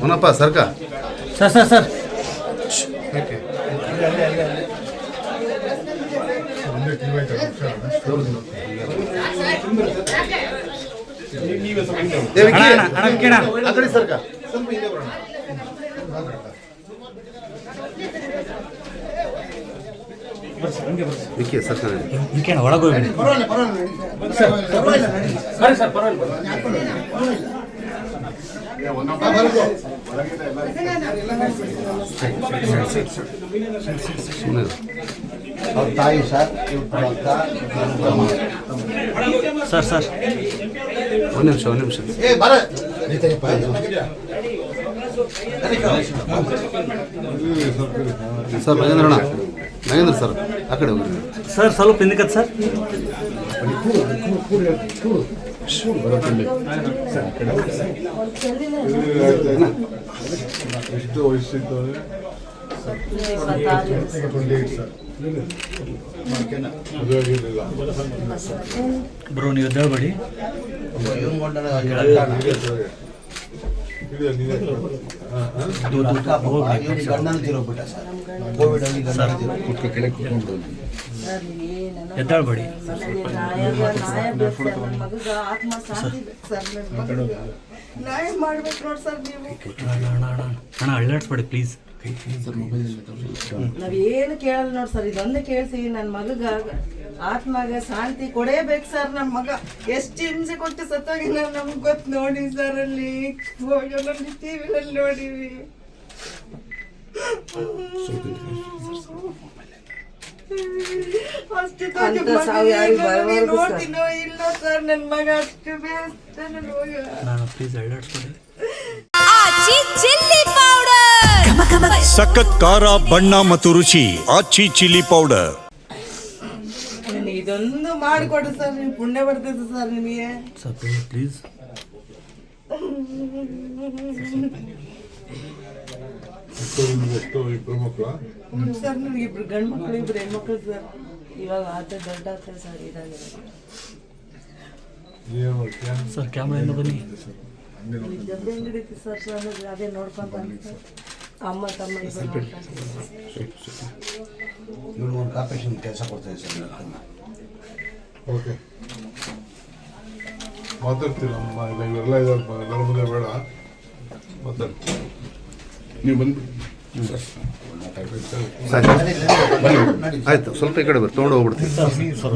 ಅವನಪ್ಪ ಸರ್ಕ sir sir sir ಆ ಕಡೆ ಸರ್ಕ ಸ್ವಲ್ಪ ಹಿಂದೆ ಬರೋಣ. ವಿಕಿ ಸರ್ಕ ಒಳಗೆ ಹೋಗ್ಬಿಡಿ ಅವ್ರ ತಾಯಿ ಸರ್ ಸರ್ ಸರ್ ಒಂದು ನಿಮಿಷ ಸರ್ ನಾಗೇಂದ್ರ ಸರ್ ಆ ಕಡೆ ಹೋಗಿ ಸರ್ ಸ್ವಲ್ಪ ಹಿಂದಕ್ಕೆ ಸರ್ ಎಷ್ಟು ವಯಸ್ಸಿದ್ದವ್ರೆ? ಬ್ರೋ ನೀವು ಎದ್ದೇಳ್ಬೇಡಿ ಎದ್ದೇಳ್ಬೇಡಿ ನ್ಯಾಯ ಮಾಡ್ಬೇಕು ನೋಡಿ ಸರ್ ನೀವು. ಅಣ್ಣ ಅಳ್ಳಾಡ್ಸ್ಬೇಡಿ ಪ್ಲೀಸ್. ನಾವೇನು ಕೇಳಲ್ಲ ನೋಡಿ ಸರ್, ಇದೊಂದೇ ಕೇಳ್ತೀವಿ. ನನ್ನ ಮಗಗ ಆತ್ಮಗ ಶಾಂತಿ ಕೊಡೇಬೇಕು ಸರ್. ನಮ್ಮ ಮಗ ಎಷ್ಟು ಹಿಂಸೆ ಕೊಟ್ಟು ಸತ್ತೋಗಿ ನಮ್ಗೆ ಗೊತ್ತು ನೋಡಿ ಸರ್. ಅಲ್ಲಿ ಟಿವಿನಲ್ಲಿ ನೋಡಿವಿ. ಅಷ್ಟು ನೋಡ್ತೀನೋ ಇಲ್ಲ ಸರ್. ನನ್ನ ಮಗ ಅಷ್ಟು ಬೇಸ್ತ ನನ್ನ ಮಗ. ನಾನು ಪ್ಲೀಸ್ ಅಳ್ಳಾಡ್ಸ್ಬೇಡಿ. ಸಖತ್ ಖಾರ ಬಣ್ಣ ಮತ್ತು ರುಚಿ ಆಚಿ ಚಿಲ್ಲಿ ಪೌಡರ್. ಇದೊಂದು ಮಾಡಿಕೊಡು ಸರ್, ನೀವು ಪುಣ್ಯ ಬರ್ತೈತೆ ಸರ್ ನಿಮಗೆ. Sir please. ಇಬ್ಬರು ಮಕ್ಕಳ ಸರ್ ನನಗೆ ಇಬ್ರು ಗಂಡು ಮಕ್ಕಳು ಇಬ್ರು ಹೆಣ್ಮಕ್ಳು ಸರ್. ಇವಾಗ ಆತ ದೊಡ್ಡ ಆಗ್ತದೆ ಸರ್. ಇದಾಗಿದೆ ಸರ್ ಕ್ಯಾಮ್ರಾಯಿಂದ ಬನ್ನಿ. ಜೊತೆ ಅಂಗಡಿ ಸರ್. ಸರ್ ಅದೇ ನೋಡ್ಕೊಂತ ಅಮ್ಮ ತಮ್ಮ ಇವನು ಒಂದು ಕಾರ್ಪೊರೇಷನ್ ಕೆಲಸ ಕೊಡ್ತಾರೆ ಸರ್. ಓಕೆ ಮಾತಾಡ್ತೀರಮ್ಮ. ಇವೆಲ್ಲ ಇದ್ದಾರೆ, ಎಲ್ಲರ ಮುಂದೆ ಬೇಡ ಮಾತಾಡ್ತೀನಿ. ನೀವು ಬಂದ್ಬಿಡಿ. ಆಯ್ತು, ಸ್ವಲ್ಪ ಈ ಕಡೆ ಬರ್ರಿ, ತೊಗೊಂಡು ಹೋಗ್ಬಿಡ್ತೀನಿ. Sir sir